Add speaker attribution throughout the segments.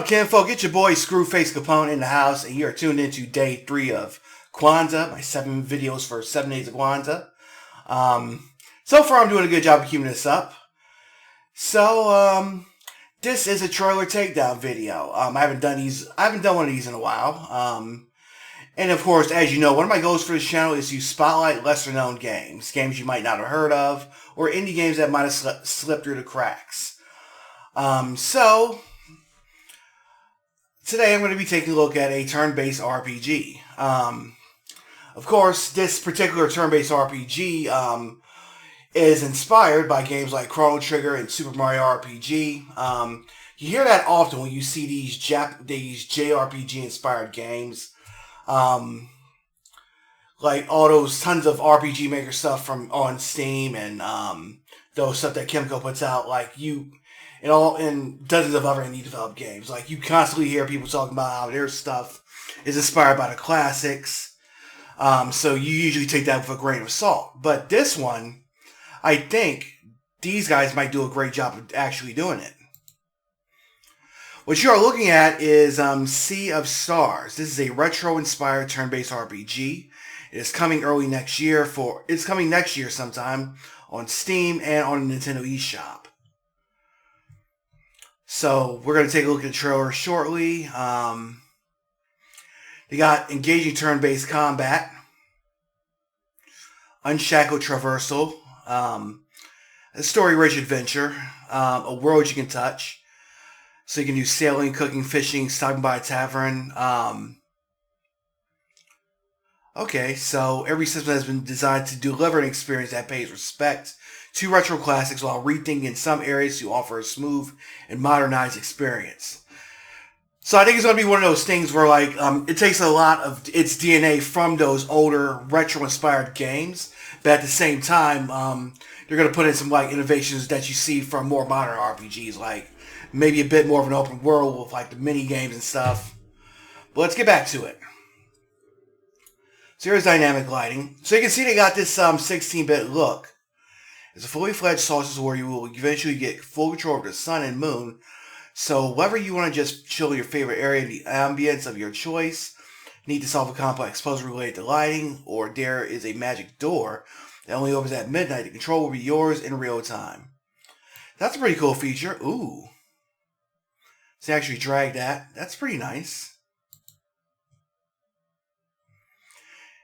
Speaker 1: up, kinfolk? It's your boy Screwface Capone in the house, and you're tuned into day 3 of Kwanzaa, my 7 videos for 7 days of Kwanzaa. So far, I'm doing a good job of keeping this up. So, this is a trailer takedown video. I haven't done one of these in a while. And of course, as you know, one of my goals for this channel is to spotlight lesser-known games you might not have heard of, or indie games that might have slipped through the cracks. So today I'm going to be taking a look at a turn-based RPG. Of course, this particular turn-based RPG is inspired by games like Chrono Trigger and Super Mario RPG. You hear that often when you see these JRPG-inspired games. Like all those tons of RPG Maker stuff from on Steam and those stuff that Kimco puts out, and dozens of other indie developed games. Like, you constantly hear people talking about how their stuff is inspired by the classics. So you usually take that with a grain of salt. But this one, I think these guys might do a great job of actually doing it. What you are looking at is Sea of Stars. This is a retro-inspired turn-based RPG. It is coming early next year. It's coming next year sometime on Steam and on the Nintendo eShop. So we're going to take a look at the trailer shortly. They got engaging turn-based combat, unshackled traversal, a story-rich adventure, a world you can touch. So you can do sailing, cooking, fishing, stopping by a tavern. Okay, so every system has been designed to deliver an experience that pays respect to retro classics while rethinking some areas to offer a smooth and modernized experience. So I think it's going to be one of those things where it takes a lot of its DNA from those older retro-inspired games, but at the same time, they're going to put in some innovations that you see from more modern RPGs, like maybe a bit more of an open world with the mini games and stuff. But let's get back to it. So here's dynamic lighting. So you can see they got this 16-bit look. It's a fully fledged saucer where you will eventually get full control of the sun and moon. So whether you want to just chill your favorite area in the ambience of your choice, need to solve a complex puzzle related to lighting, or there is a magic door that only opens at midnight, the control will be yours in real time. That's a pretty cool feature. Ooh. So actually drag that. That's pretty nice.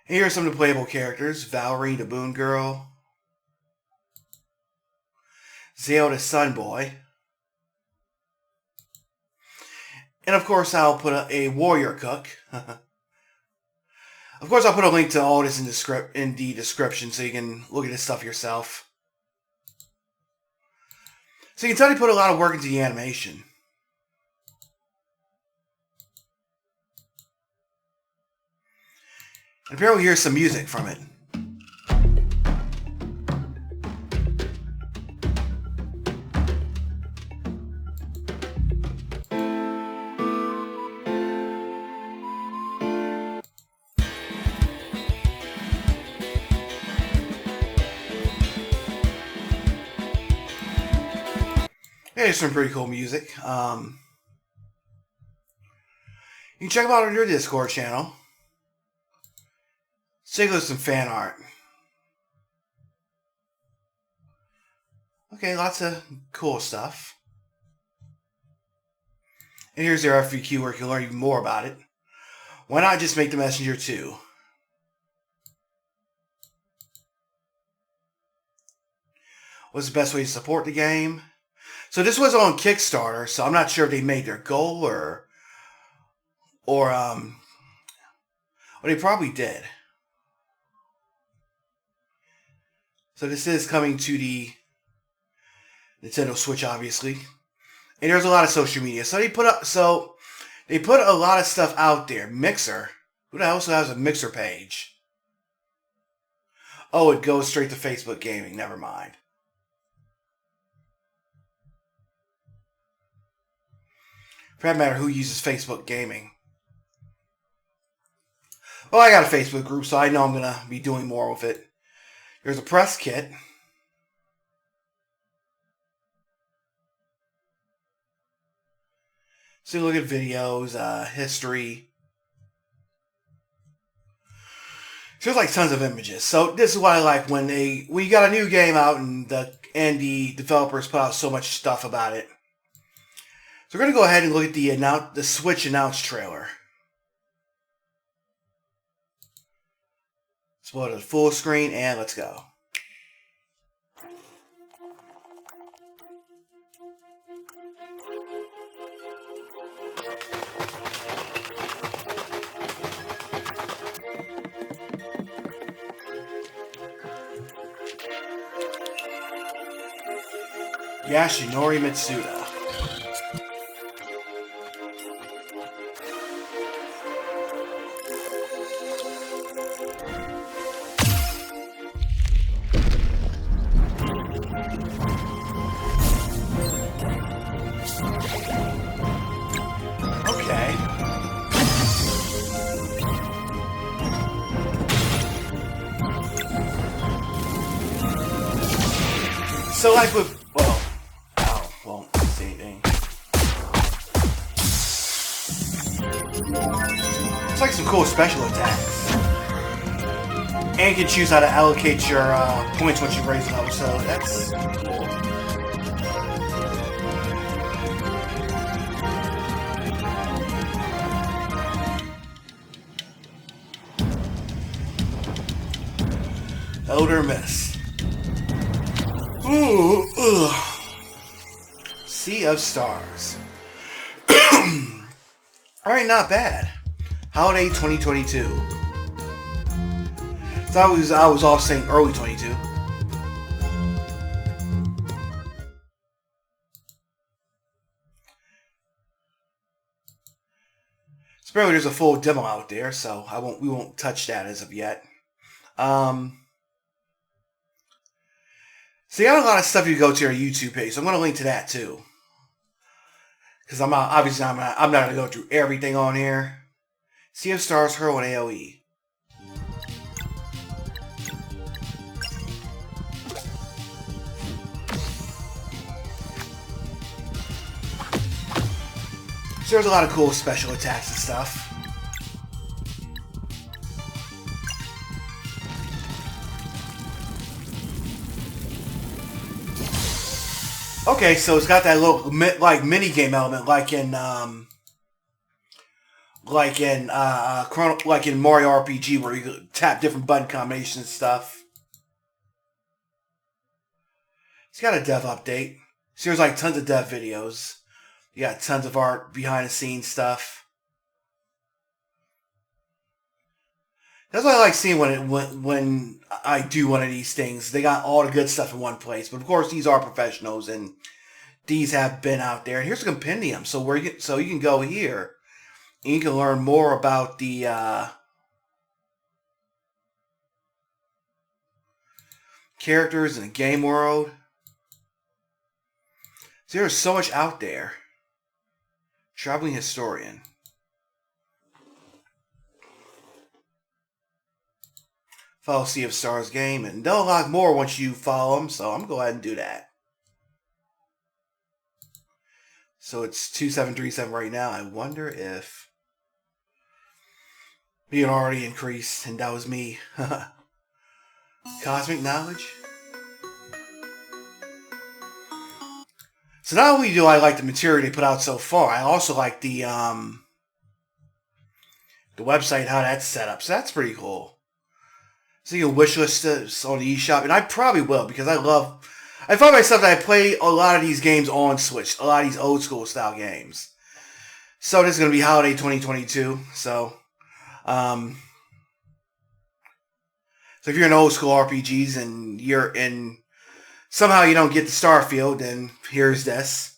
Speaker 1: And here are some of the playable characters. Valerie, the Boon Girl. Zale, the Sun Boy. And of course, I'll put a warrior cook. Of course, I'll put a link to all this in the description so you can look at this stuff yourself. So you can tell they put a lot of work into the animation. And apparently here's some music from it. There's some pretty cool music. You can check them out on your Discord channel. Take a look at some fan art. Okay, lots of cool stuff. And here's their FAQ where you can learn even more about it. Why not just make the messenger too? What's the best way to support the game? So this was on Kickstarter, so I'm not sure if they made their goal or they probably did. So this is coming to the Nintendo Switch, obviously. And there's a lot of social media. So they put a lot of stuff out there. Mixer. Who the hell also has a Mixer page? Oh, it goes straight to Facebook Gaming. Never mind. For that matter, who uses Facebook Gaming? Well, I got a Facebook group, so I know I'm going to be doing more with it. There's a press kit. So you look at videos, history. So there's like tons of images. So this is what I like when you got a new game out and the developers put out so much stuff about it. So we're gonna go ahead and look at the Switch announce trailer. Let's put it to full screen and let's go. Yoshinori Mitsuda. Okay. So like with won't say anything. It's like some cool special attacks. And you can choose how to allocate your points once you raise the level, so that's cool. Elder Miss. Ooh, ugh. Sea of Stars. Alright, not bad. Holiday 2022. So I was off saying early 22. Apparently there's a full demo out there, so we won't touch that as of yet. So you got a lot of stuff you go to your YouTube page, so I'm going to link to that too. Because I'm not going to go through everything on here. Sea of Stars, Hurl, and AoE. So there's a lot of cool special attacks and stuff. Okay, so it's got that little mini game element, like in Mario RPG, where you tap different button combinations and stuff. It's got a dev update. So there's like tons of dev videos. You got tons of art, behind the scenes stuff. That's what I like seeing when I do one of these things. They got all the good stuff in one place. But of course, these are professionals, and these have been out there. And here's a compendium, so you can go here, and you can learn more about the characters in the game world. So there's so much out there. Traveling historian. Follow Sea of Stars game, and they'll unlock more once you follow them, so I'm going to go ahead and do that. So it's 2737 right now. I wonder if it already increased, and that was me. Cosmic knowledge. So not only do I like the material they put out so far, I also like the website, how that's set up. So that's pretty cool. So you can wishlist this on the eShop, and I probably will, because I find myself that I play a lot of these games on Switch, a lot of these old school style games. So this is going to be Holiday 2022. So if you're in old school RPGs and somehow you don't get the Starfield, then here's this.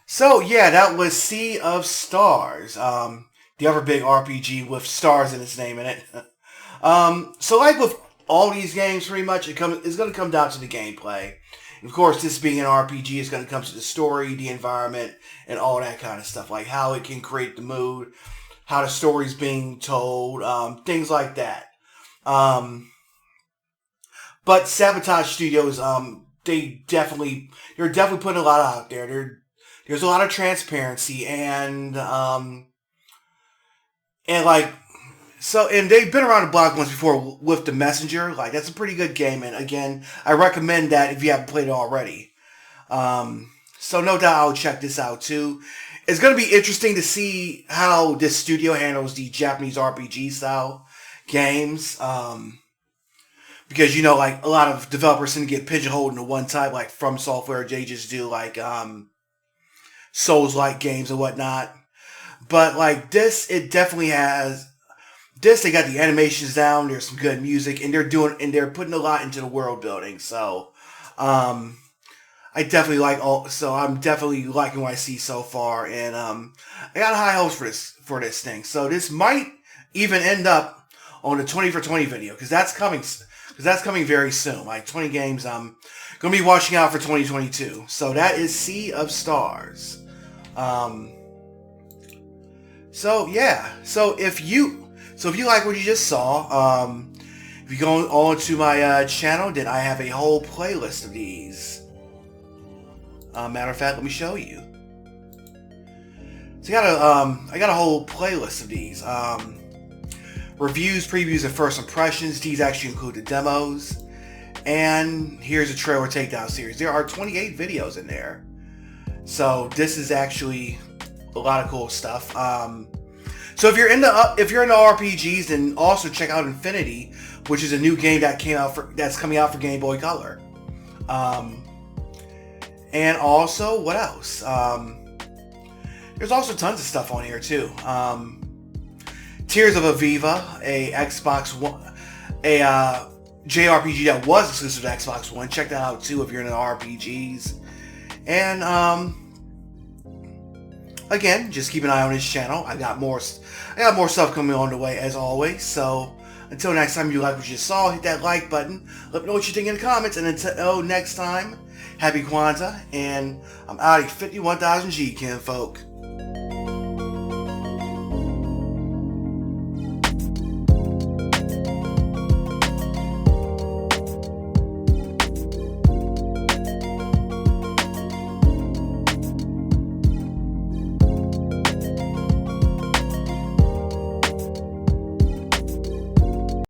Speaker 1: So yeah, that was Sea of Stars, the other big RPG with stars in its name in it. So like with all these games, pretty much it's going to come down to the gameplay. And of course, this being an RPG, is going to come to the story, the environment, and all that kind of stuff, like how it can create the mood, how the story's being told, things like that. But Sabotage Studios, they're definitely putting a lot out there. there's a lot of transparency, and like, so, and they've been around the block once before with The Messenger. Like, that's a pretty good game, and again, I recommend that if you haven't played it already. So no doubt I'll check this out too. It's going to be interesting to see how this studio handles the Japanese RPG style games. Because, you know, like, a lot of developers tend to get pigeonholed into one type, like From Software. They just do, like, Souls-like games and whatnot. But, like, this, it definitely has... This, they got the animations down, there's some good music, and they're putting a lot into the world building. So, I definitely I'm definitely liking what I see so far, and I got high hopes for this thing. So this might even end up on the 20 for 20 video, because that's coming very soon. Like 20 games I'm gonna be watching out for 2022. So that is Sea of Stars. So yeah. So if you like what you just saw, if you go on to my channel, then I have a whole playlist of these. Matter of fact, let me show you. So I got a whole playlist of these. Reviews, previews, and first impressions. These actually include the demos. And here's a trailer takedown series. There are 28 videos in there. So this is actually a lot of cool stuff. So if you're into RPGs, then also check out Infinity, which is a new game that's coming out for Game Boy Color. And also, what else? There's also tons of stuff on here too. Tears of Aviva, a JRPG that was exclusive to Xbox One. Check that out too if you're into RPGs. And again, just keep an eye on this channel. I got more stuff coming on the way as always. So until next time, you like what you saw, hit that like button. Let me know what you think in the comments. And until next time, happy Kwanzaa, and I'm out of 51,000 G, kinfolk.